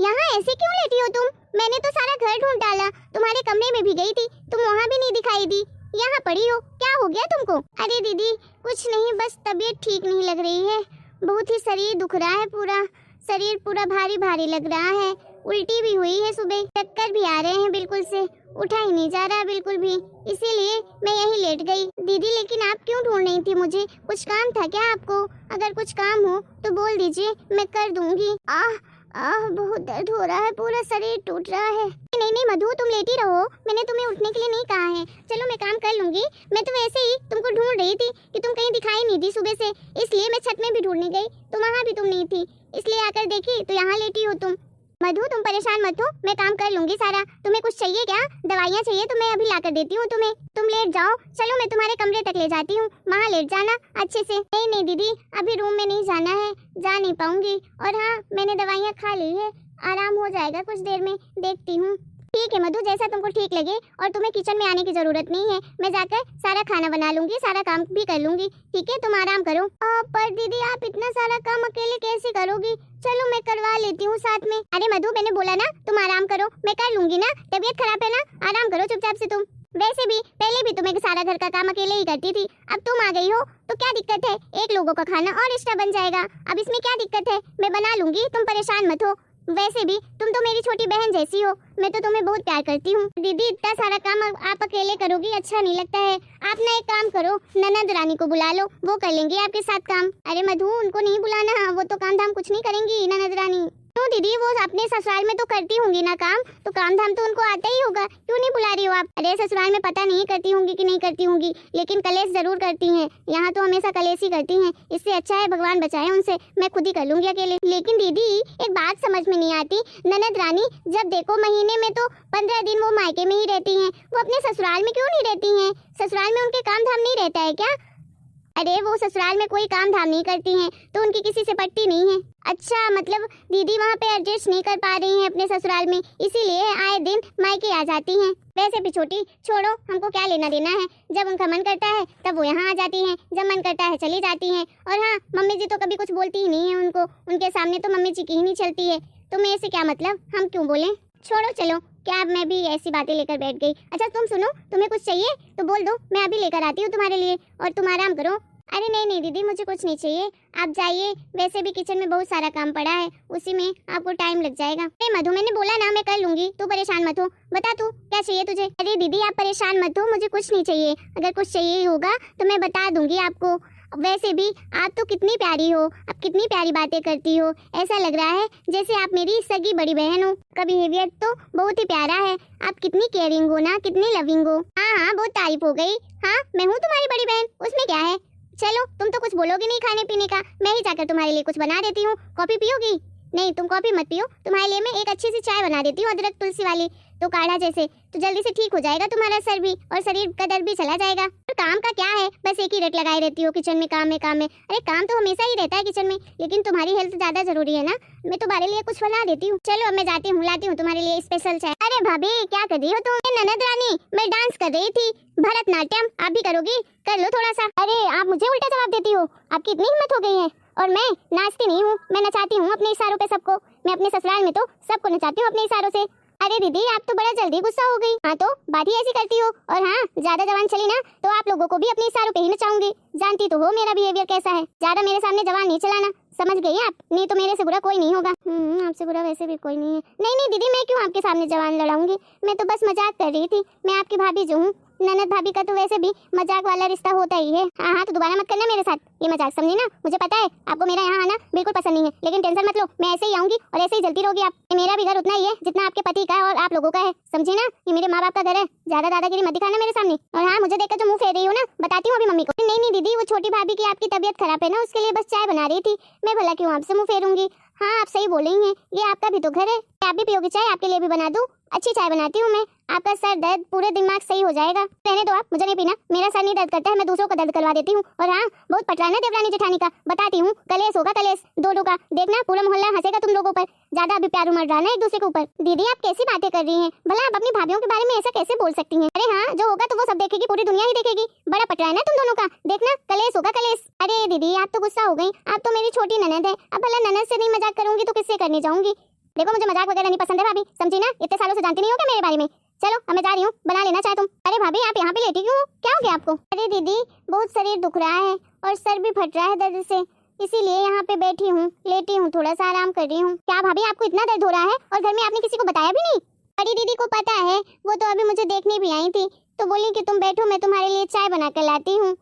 यहाँ ऐसे क्यों लेटी हो तुम? मैंने तो सारा घर ढूंढ डाला, तुम्हारे कमरे में भी गई थी, तुम वहाँ भी नहीं दिखाई दी, यहाँ पड़ी हो, क्या हो गया तुमको? अरे दीदी कुछ नहीं, बस तबीयत ठीक नहीं लग रही है, बहुत ही शरीर दुख रहा है, पूरा शरीर पूरा भारी भारी लग रहा है, उल्टी भी हुई है, सुबह चक्कर भी आ रहे हैं, बिल्कुल से उठा ही नहीं जा रहा बिल्कुल भी, इसीलिए मैं यहीं लेट गई। दीदी लेकिन आप क्यों ढूंढ रही थी मुझे, कुछ काम था क्या आपको? अगर कुछ काम हो तो बोल दीजिए, मैं कर दूंगी। बहुत दर्द हो रहा है, पूरा शरीर टूट रहा है। नहीं नहीं मधु, तुम लेटी रहो, मैंने तुम्हें उठने के लिए नहीं कहा है, चलो मैं काम कर लूंगी। मैं तो वैसे ही तुमको ढूंढ रही थी कि तुम कहीं दिखाई नहीं दी सुबह से, इसलिए मैं छत में भी ढूंढने गई तो वहाँ भी तुम नहीं थी, इसलिए आकर देखी तो यहाँ लेटी हो तुम। मधु तुम परेशान मत हो, मैं काम कर लूंगी सारा। तुम्हें कुछ चाहिए क्या? दवाइयाँ चाहिए तो मैं अभी ला कर देती हूँ तुम्हें, तुम लेट जाओ, चलो मैं तुम्हारे कमरे तक ले जाती हूँ, वहाँ लेट जाना अच्छे से। नहीं नहीं दीदी, अभी रूम में नहीं जाना है, जा नहीं पाऊंगी, और हाँ मैंने दवाइयाँ खा ली है, आराम हो जाएगा कुछ देर में, देखती हूँ। ठीक है मधु, जैसा तुमको ठीक लगे, और तुम्हें किचन में आने की जरूरत नहीं है, मैं जाकर सारा खाना बना लूंगी, सारा काम भी कर लूंगी, ठीक है तुम आराम करो। पर दीदी आप इतना सारा काम अकेले कैसे करोगी? चलो मैं करवा लेती हूँ साथ में। अरे मधु मैंने बोला ना तुम आराम करो, मैं कर लूंगी ना, तबीयत खराब है ना, आराम करो चुपचाप से तुम। वैसे भी पहले भी तुम्हें सारा घर का काम अकेले ही करती थी, अब तुम आ गई हो तो क्या दिक्कत है, एक लोगों का खाना और एक्स्ट्रा बन जाएगा, अब इसमें क्या दिक्कत है, मैं बना लूंगी, तुम परेशान मत हो। वैसे भी तुम तो मेरी छोटी बहन जैसी हो, मैं तो तुम्हें बहुत प्यार करती हूँ। दीदी इतना सारा काम आप अकेले करोगी, अच्छा नहीं लगता है, आप ना एक काम करो, ननद रानी को बुला लो, वो कर लेंगे आपके साथ काम। अरे मधु उनको नहीं बुलाना, वो तो काम धाम कुछ नहीं करेंगी ननद रानी। तो दीदी वो अपने ससुराल में तो करती होंगी ना काम, तो काम धाम तो उनको आता ही होगा, क्यों नहीं बुला रही हो आप? अरे ससुराल में पता नहीं करती होंगी कि नहीं करती होंगी, लेकिन कलेश जरूर करती हैं, यहाँ तो हमेशा कलेश ही करती हैं, इससे अच्छा है भगवान बचाए उनसे, मैं खुद ही कर लूंगी अकेले। लेकिन दीदी एक बात समझ में नहीं आती, ननद रानी जब देखो महीने में तो 15 दिन वो मायके में ही रहती हैं, वो अपने ससुराल में क्यों नहीं रहती हैं? ससुराल में उनके काम धाम नहीं रहता है क्या? अरे वो ससुराल में कोई काम धाम नहीं करती हैं, तो उनकी किसी से पटती नहीं है। अच्छा मतलब दीदी वहाँ पे एडजस्ट नहीं कर पा रही हैं अपने ससुराल में, इसीलिए आए दिन मायके आ जाती हैं। वैसे भी छोटी छोड़ो, हमको क्या लेना देना है, जब उनका मन करता है तब वो यहाँ आ जाती हैं, जब मन करता है चली जाती हैं। और हाँ मम्मी जी तो कभी कुछ बोलती ही नहीं है उनको, उनके सामने तो मम्मी जी की ही नहीं चलती है, तो मेरे से क्या मतलब, हम क्यों बोलें, छोड़ो चलो, क्या अब मैं भी ऐसी बातें लेकर बैठ गई। अच्छा तुम सुनो, तुम्हें कुछ चाहिए तो बोल दो, मैं अभी लेकर आती हूँ तुम्हारे लिए, और तुम आराम करो। अरे नहीं नहीं दीदी मुझे कुछ नहीं चाहिए, आप जाइए, वैसे भी किचन में बहुत सारा काम पड़ा है, उसी में आपको टाइम लग जाएगा। अरे मधु मैंने बोला ना मैं कर लूंगी, तू परेशान मत हो, बता तू क्या चाहिए तुझे? अरे दीदी आप परेशान मत हो, मुझे कुछ नहीं चाहिए, अगर कुछ चाहिए होगा तो मैं बता दूंगी आपको। वैसे भी आप तो कितनी प्यारी हो, आप कितनी प्यारी बातें करती हो, ऐसा लग रहा है जैसे आप मेरी सगी बड़ी बहन हो, का बिहेवियर तो बहुत ही प्यारा है, आप कितनी केयरिंग हो ना, कितनी लविंग हो। हाँ बहुत तारीफ हो गई, हाँ मैं हूँ तुम्हारी बड़ी बहन, उसमें क्या है। चलो तुम तो कुछ बोलोगी नहीं खाने पीने का, मैं ही जाकर तुम्हारे लिए कुछ बना देती हूँ। कॉफी पियोगी? नहीं तुम कॉफी मत पियो, तुम्हारे लिए मैं एक अच्छी सी चाय बना देती हूँ, अदरक तुलसी वाली, तो काढ़ा जैसे, तो जल्दी से ठीक हो जाएगा तुम्हारा सर भी, और शरीर का दर्द भी चला जाएगा। और काम का क्या है, बस एक ही रट लगाए रहती हो किचन में, काम में काम में। अरे काम तो हमेशा ही रहता है किचन में, लेकिन तुम्हारी हेल्थ ज्यादा जरूरी है ना, मैं तुम्हारे लिए कुछ बना देती हूँ। चलो अब मैं जाती हूँ, लाती हूँ तुम्हारे लिए स्पेशल चाय। अरे भाभी क्या कर रही हो तुम? ननद रानी मैं डांस कर रही थी, भरतनाट्यम, आप भी करोगी? कर लो थोड़ा सा। अरे आप मुझे उल्टा जवाब देती हो, आपकी इतनी हिम्मत हो गई है? और मैं नाचती नहीं हूँ, मैं नचाती हूँ अपने इशारों पे सबको, मैं अपने ससुराल में तो सबको नचाती हूँ अपने इशारों से। अरे दीदी आप तो बड़ा जल्दी गुस्सा हो गई, हाँ तो बात ही ऐसी करती हो, और हाँ ज्यादा जवान चली ना तो आप लोगों को भी अपने इशारों पे ही नचाऊंगी, जानती तो हो मेरा बिहेवियर कैसा है, ज्यादा मेरे सामने जवान नहीं चलाना, समझ गई आप? नहीं तो मेरे से बुरा कोई नहीं होगा। आपसे बुरा वैसे भी कोई नहीं है। नहीं नहीं दीदी मैं क्यों आपके सामने जवान लड़ाऊंगी, मैं तो बस मजाक कर रही थी, मैं आपकी भाभी जो हूँ, ननद भाभी का तो वैसे भी मजाक वाला रिश्ता होता ही है। हाँ तो दोबारा मत करना मेरे साथ ये मजाक, समझी ना? मुझे पता है आपको मेरा यहाँ आना बिल्कुल पसंद नहीं है, लेकिन टेंशन मत लो, मैं ऐसे ही आऊंगी और ऐसे ही जलती रहोगी आप। मेरा भी घर उतना ही है जितना आपके पति का और आप लोगों का है, समझी ना? ये मेरे माँ बाप का घर है, ज्यादा दादागिरी मत दिखाना मेरे सामने। और हाँ मुझे देखकर जो मुँह फेर रही हो ना, बताती हूँ अभी मम्मी को। नहीं नहीं दीदी वो छोटी भाभी की आपकी तबीयत खराब है ना, उसके लिए बस चाय बना रही थी, मैं भला क्यों आपसे मुँह फेरूंगी। हाँ आप सही बोल रही हैं, ये आपका भी तो घर है, आप भी पियोगी चाय? आपके लिए भी बना दूं, अच्छी चाय बनाती हूँ मैं, आपका सर दर्द पूरे दिमाग सही हो जाएगा। रहने दो आप, मुझे नहीं पीना, मेरा सर नहीं दर्द करता है, मैं दूसरों का दर्द करवा देती हूँ। और हाँ बहुत पटराना देवरानी जेठानी का, बताती हूँ कलेश होगा कलेश दोनों का, देखना पूरा मोहल्ला हंसेगा तुम लोगों पर, ज्यादा अभी प्यार उमड़ रहा है एक दूसरे के ऊपर। दीदी आप कैसी बातें कर रही हैं, भला आप अपनी भाभीियों के बारे में ऐसा कैसे बोल सकती हैं? अरे हाँ जो होगा तो वो सब देखेगी, पूरी दुनिया ही देखेगी, बड़ा पटराना तुम दोनों का, देखना कलेश होगा कलेश। अरे दीदी आप तो गुस्सा हो गई, आप तो मेरी छोटी ननद है, अब भला ननद से नहीं मजाक करूंगी तो किससे करने जाऊंगी? देखो मुझे मजाक वगैरह नहीं पसंद है भाभी, समझी ना? इतने सालों से जानती नहीं हो क्या मेरे बारे में? चलो अब मैं जा रही हूँ, बना लेना चाहे तुम। अरे भाभी आप यहाँ पे लेटी क्यों हो? क्या हो गया आपको? अरे दीदी बहुत शरीर दुख रहा है और सर भी फट रहा है दर्द से, इसीलिए यहाँ पे बैठी हूँ, लेटी हूँ, थोड़ा सा आराम कर रही हूँ। क्या भाभी आपको इतना दर्द हो रहा है और घर में आपने किसी को बताया भी नहीं? बड़ी दीदी को पता है, वो तो अभी मुझे देखने भी आई थी, तो बोली कि तुम बैठो मैं तुम्हारे लिए चाय बना कर लाती हूँ।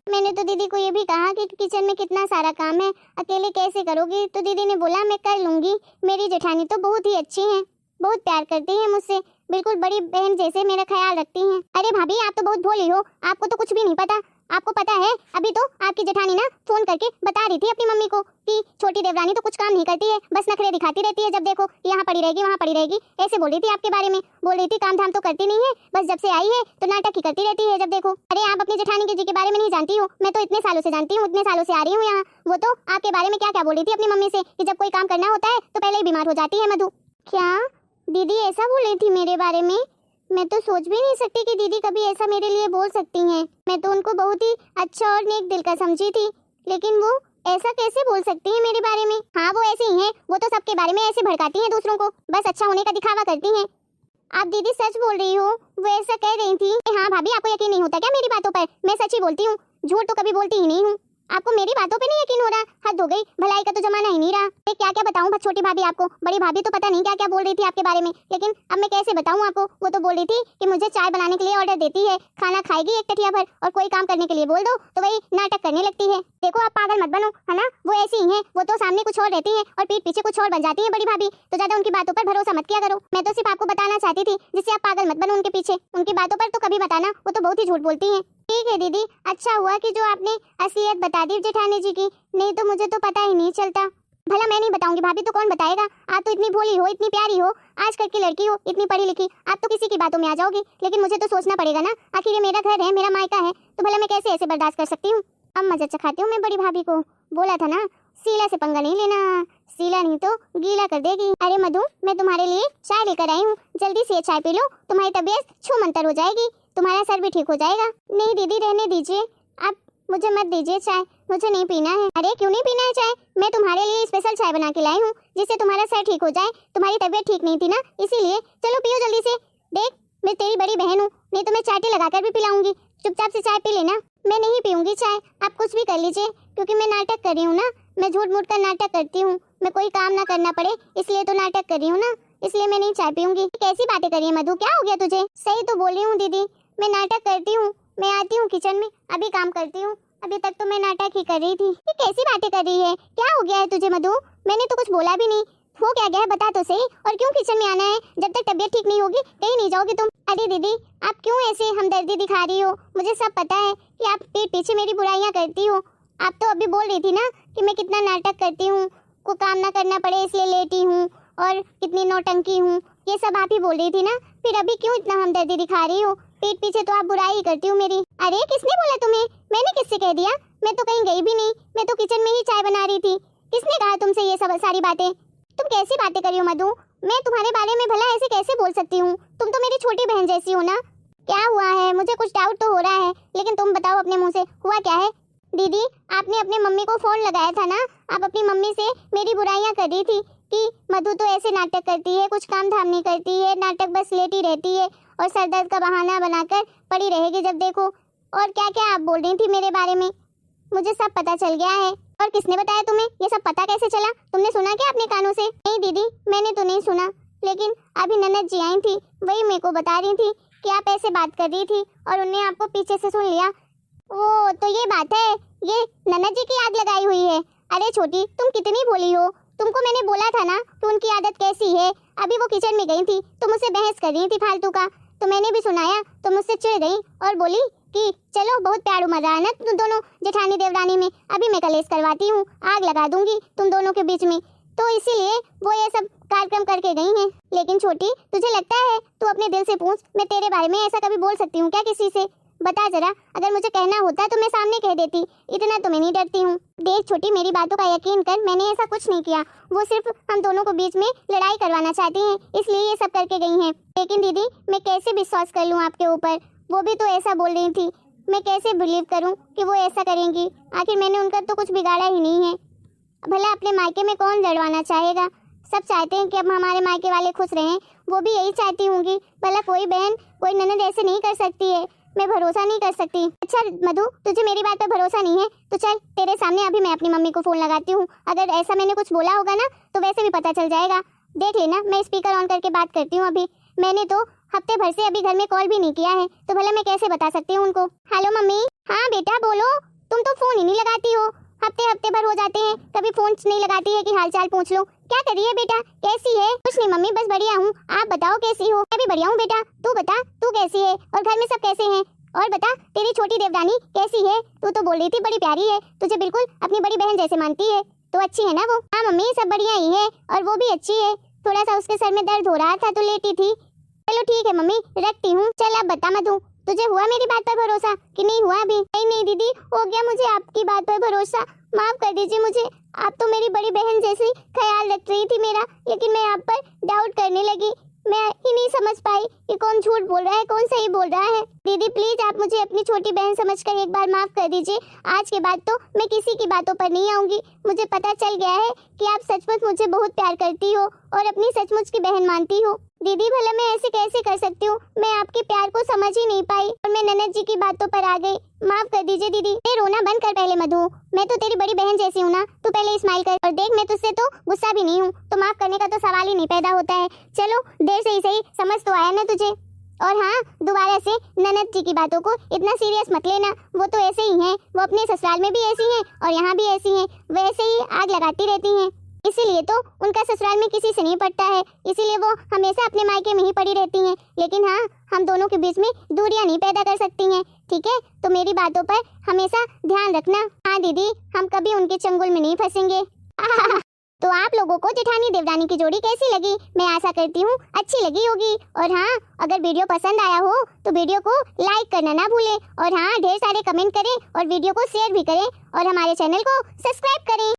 मैंने तो दीदी को ये भी कहा कि किचन में कितना सारा काम है, अकेले कैसे करोगी? तो दीदी ने बोला मैं कर लूंगी। मेरी जेठानी तो बहुत ही अच्छी हैं, बहुत प्यार करती हैं मुझसे, बिल्कुल बड़ी बहन जैसे मेरा ख्याल रखती हैं। अरे भाभी आप तो बहुत भोली हो, आपको तो कुछ भी नहीं पता। आपको पता है अभी तो आपकी जेठानी ना फोन करके बता रही थी अपनी मम्मी को कि छोटी देवरानी तो कुछ काम नहीं करती है, बस नखरे दिखाती रहती है, जब देखो यहाँ पड़ी रहेगी वहाँ पड़ी रहेगी, ऐसे बोल रही थी आपके बारे में। बोल रही थी काम धाम तो करती नहीं है, बस जब से आई है तो नाटक ही करती रहती है जब देखो। अरे आप अपनी जेठानी के जी के बारे में नहीं जानती हो, मैं तो इतने सालों से जानती हूँ, इतने सालों से आ रही हूँ यहाँ। वो तो आपके बारे में क्या क्या बोल रही थी अपनी मम्मी से कि जब कोई काम करना होता है तो पहले ही बीमार हो जाती है मधु। क्या दीदी ऐसा बोल रही थी मेरे बारे में? मैं तो सोच भी नहीं सकती कि दीदी कभी ऐसा मेरे लिए बोल सकती हैं। मैं तो उनको बहुत ही अच्छा और नेक दिल का समझी थी, लेकिन वो ऐसा कैसे बोल सकती हैं मेरे बारे में? हाँ वो ऐसी ही हैं, वो तो सबके बारे में ऐसे भड़काती हैं दूसरों को, बस अच्छा होने का दिखावा करती हैं। आप दीदी सच बोल रही हो? वो ऐसा कह रही थी। हाँ भाभी आपको यकीन नहीं होता क्या मेरी बातों पर? मैं सच ही बोलती हूँ, झूठ तो कभी बोलती ही नहीं हूँ। आपको मेरी बातों पे नहीं यकीन हो रहा? हद हो गई, भलाई का तो जमाना ही नहीं रहा। मैं क्या क्या बताऊं छोटी भाभी आपको? बड़ी भाभी तो पता नहीं क्या क्या बोल रही थी आपके बारे में, लेकिन अब मैं कैसे बताऊं आपको? वो तो बोल रही थी कि मुझे चाय बनाने के लिए ऑर्डर देती है, खाना खाएगी एक टटिया भर, और कोई काम करने के लिए बोल दो तो वही नाटक करने लगती है। देखो आप पागल मत बनो, है ना? वो ऐसी ही है, वो तो सामने कुछ और रहती है और पीठ पीछे कुछ और बन जाती है बड़ी भाभी, तो ज्यादा उनकी बातों पर भरोसा मत किया करो। मैं तो सिर्फ आपको बताना चाहती थी, जिससे आप पागल मत बनो उनके पीछे। उनकी बातों पर तो कभी बताना, वो तो बहुत ही झूठ बोलती है। ठीक है दीदी, अच्छा हुआ कि जो आपने असलियत बता दी जेठानी जी की, नहीं तो मुझे तो पता ही नहीं चलता। भला मैं नहीं बताऊंगी भाभी तो कौन बताएगा? आप तो इतनी भोली हो, इतनी प्यारी हो, आजकल की लड़की हो, इतनी पढ़ी लिखी, आप तो किसी की बातों में आ जाओगी, लेकिन मुझे तो सोचना पड़ेगा ना, आखिर ये मेरा घर है, मेरा मायका है, तो भला मैं कैसे ऐसे बर्दाश्त कर सकती हूँ? अब मजा चखाती हूँ मैं बड़ी भाभी को। बोला था ना शीला से पंगा नहीं लेना, शीला नहीं तो गीला कर देगी। अरे मधु मैं तुम्हारे लिए चाय लेकर आई हूँ, जल्दी से चाय पी लो, तुम्हारी तबीयत छू मंतर हो जाएगी, तुम्हारा सर भी ठीक हो जाएगा। नहीं दीदी रहने दीजिए, आप मुझे मत दीजिए चाय, मुझे नहीं पीना है। अरे क्यों नहीं पीना है चाय? मैं तुम्हारे लिए स्पेशल चाय बना के लाई हूँ, जिससे तुम्हारा सर ठीक हो जाए, तुम्हारी तबीयत ठीक नहीं थी ना इसीलिए। चलो पियो जल्दी से। देख मैं तेरी बड़ी बहन हूँ, नहीं तो मैं चाटे लगाकर भी पिलाऊंगी, चुपचाप से चाय पी लेना। मैं नहीं पीऊंगी चाय, आप कुछ भी कर लीजिए, क्योंकि मैं नाटक कर रही हूँ ना, मैं झूठ मूठ कर नाटक करती हूँ, मैं कोई काम ना करना पड़े इसलिए तो नाटक कर रही हूँ ना, इसलिए मैं नहीं चाय पीऊंगी। कैसी बातें कर रही है मधु, क्या हो गया तुझे? सही तो बोल रही हूँ दीदी, मैं नाटक करती हूँ, मैं आती हूँ किचन में, अभी काम करती हूँ, अभी तक तो मैं नाटक ही कर रही थी। ये कैसी बातें कर रही है? क्या हो गया है तुझे मधु? मैंने तो कुछ बोला भी नहीं, हो क्या गया है बता तो सही। और क्यों किचन में आना है? जब तक तबीयत ठीक नहीं होगी कहीं नहीं जाओगी तुम। अरे दीदी आप क्यों ऐसे हमदर्दी दिखा रही हो? मुझे सब पता है कि आप पीठ पीछे मेरी बुराइयां करती हो। आप तो अभी बोल रही थी ना कि मैं कितना नाटक करती हूँ, को काम ना करना पड़े इसलिए लेटी हूँ, और कितनी नौटंकी हूँ, ये सब आप ही बोल रही थी ना, फिर अभी क्यों इतना हमदर्दी दिखा रही हो? पीठ पीछे तो आप बुराई ही करती हो मेरी। अरे किसने बोला तुम्हें? मैंने किससे कह दिया? मैं तो कहीं गई भी नहीं, मैं तो किचन में ही चाय बना रही थी। किसने कहा तुमसे ये सब सारी बातें? तुम कैसी बातें कर रही हो मधु? मैं तुम्हारे बारे में भला ऐसे कैसे बोल सकती हूँ? तुम तो मेरी छोटी बहन जैसी हो ना। क्या हुआ है? मुझे कुछ डाउट तो हो रहा है, लेकिन तुम बताओ अपने मुंह से हुआ क्या है? दीदी आपने अपने मम्मी को फोन लगाया था ना, आप अपनी मम्मी से मेरी बुराइयां कर रही थी कि मधु तो ऐसे नाटक करती है, कुछ काम धाम नहीं करती है, नाटक बस लेटी रहती है और सर दर्द का बहाना बनाकर पड़ी रहेगी जब देखो, और क्या क्या आप बोल रही थी मेरे बारे में। मुझे सब पता चल गया है। और किसने बताया तुम्हें? ये सब पता कैसे चला? तुमने सुना क्या अपने कानों से? नहीं दीदी मैंने तो नहीं सुना, लेकिन अभी ननद जी आई थी, वही मेरे को बता रही थी कि आप ऐसे बात कर रही थी और उन्हें आपको पीछे से सुन लिया। ओ तो ये बात है, ये ननद जी की याद लगाई हुई है। अरे छोटी तुम कितनी भोली हो, तुमको मैंने बोला था ना कि उनकी आदत कैसी है। अभी वो किचन में गई थी तो मुझसे बहस कर रही थी फालतू का, तो मैंने भी सुनाया तो मुझसे चिढ़ गई और बोली कि चलो बहुत प्यार उमड़ रहा है ना तुम दोनों जेठानी देवरानी में, अभी मैं कलेश करवाती हूँ, आग लगा दूंगी तुम दोनों के बीच में, तो इसीलिए वो ये सब कार्यक्रम करके गई हैं। लेकिन छोटी तुझे लगता है, तू अपने दिल से पूछ, मैं तेरे बारे में ऐसा कभी बोल सकती हूँ क्या किसी से? बता जरा, अगर मुझे कहना होता तो मैं सामने कह देती, इतना तो मैं नहीं डरती हूँ। देख छोटी मेरी बातों का यकीन कर, मैंने ऐसा कुछ नहीं किया, वो सिर्फ हम दोनों को बीच में लड़ाई करवाना चाहती हैं, इसलिए ये सब करके गई हैं। लेकिन दीदी मैं कैसे विश्वास कर लूँ आपके ऊपर? वो भी तो ऐसा बोल रही थी, मैं कैसे बिलीव करूँ कि वो ऐसा करेंगी? आखिर मैंने उनका तो कुछ बिगाड़ा ही नहीं है। भला अपने मायके में कौन लड़वाना चाहेगा? सब चाहते हैं कि अब हमारे मायके वाले खुश रहें, वो भी यही चाहती होंगी। भला कोई बहन कोई ननद ऐसे नहीं कर सकती है, मैं भरोसा नहीं कर सकती। अच्छा मधु, तुझे मेरी बात पर भरोसा नहीं है तो चल तेरे सामने अभी मैं अपनी मम्मी को फोन लगाती हूँ। अगर ऐसा मैंने कुछ बोला होगा ना तो वैसे भी पता चल जाएगा। देख लेना, मैं स्पीकर ऑन करके बात करती हूँ। अभी मैंने तो हफ्ते भर से अभी घर में कॉल भी नहीं किया है, तो भला मैं कैसे बता सकती हूँ उनको। Hello mummy. हाँ बेटा बोलो, तुम तो फोन ही नहीं लगाती हो, हफ्ते भर हो जाते हैं, कभी फोन नहीं लगाती है कि हालचाल पूछ लो। क्या कर रही है बेटा, कैसी है? कुछ नहीं मम्मी, बस बढ़िया हूँ, आप बताओ कैसी हो? मैं भी बढ़िया हूँ बेटा, तू बता तू कैसी है और घर में सब कैसे हैं? और बता तेरी छोटी देवरानी कैसी है? तू तो बोल रही थी बड़ी प्यारी है, तुझे बिल्कुल अपनी बड़ी बहन जैसे मानती है, तो अच्छी है ना वो? हाँ मम्मी सब बढ़िया ही है, और वो भी अच्छी है। थोड़ा सा उसके सर में दर्द हो रहा था तो लेटी थी। चलो ठीक है मम्मी, रखती हूँ। चल अब बता मधु, तुझे हुआ मेरी बात पर भरोसा कि नहीं हुआ अभी? नहीं दीदी, हो गया मुझे आपकी बात पर भरोसा, माफ कर दीजिए मुझे। आप तो मेरी बड़ी बहन जैसी ख्याल रख रही थी मेरा, लेकिन मैं आप पर डाउट करने लगी। मैं ही नहीं समझ पाई कि कौन झूठ बोल रहा है कौन सही बोल रहा है। दीदी प्लीज आप मुझे अपनी छोटी बहन समझकर एक बार माफ कर दीजिए। आज के बाद तो मैं किसी की बातों पर नहीं आऊंगी। मुझे पता चल गया है कि आप सचमुच मुझे बहुत प्यार करती हो और अपनी सचमुच की बहन मानती हो। दीदी भला मैं ऐसे कैसे कर सकती हूँ, मैं आपके प्यार को समझ ही नहीं पाई और मैं ननद जी की बातों पर आ गई। माफ कर दीजिए दीदी। रोना बंद कर पहले मधु, मैं तो तेरी बड़ी बहन जैसी हूँ ना, तू पहले स्माइल कर। और देख मैं तुझसे तो गुस्सा भी नहीं हूँ, तो माफ करने का तो सवाल ही नहीं पैदा होता है। चलो देर से ही सही समझ तो आया ना तुझे। और हाँ, दोबारा से ननद जी की बातों को इतना सीरियस मत लेना, वो तो ऐसे ही हैं, वो अपने ससुराल में भी ऐसी हैं और यहाँ भी ऐसी हैं, वैसे ही आग लगाती रहती हैं। इसीलिए तो उनका ससुराल में किसी से नहीं पड़ता है, इसीलिए वो हमेशा अपने मायके में ही पड़ी रहती हैं। लेकिन हाँ, हम दोनों के बीच में दूरियां नहीं पैदा कर सकती हैं, ठीक है? तो मेरी बातों पर हमेशा ध्यान रखना। हाँ दीदी, हम कभी उनके चंगुल में नहीं फंसेंगे। तो आप लोगों को जेठानी देवरानी की जोड़ी कैसी लगी? मैं आशा करती हूँ अच्छी लगी होगी। और हाँ, अगर वीडियो पसंद आया हो तो वीडियो को लाइक करना ना भूलें, और हाँ ढेर सारे कमेंट करें और वीडियो को शेयर भी करें और हमारे चैनल को सब्सक्राइब करें।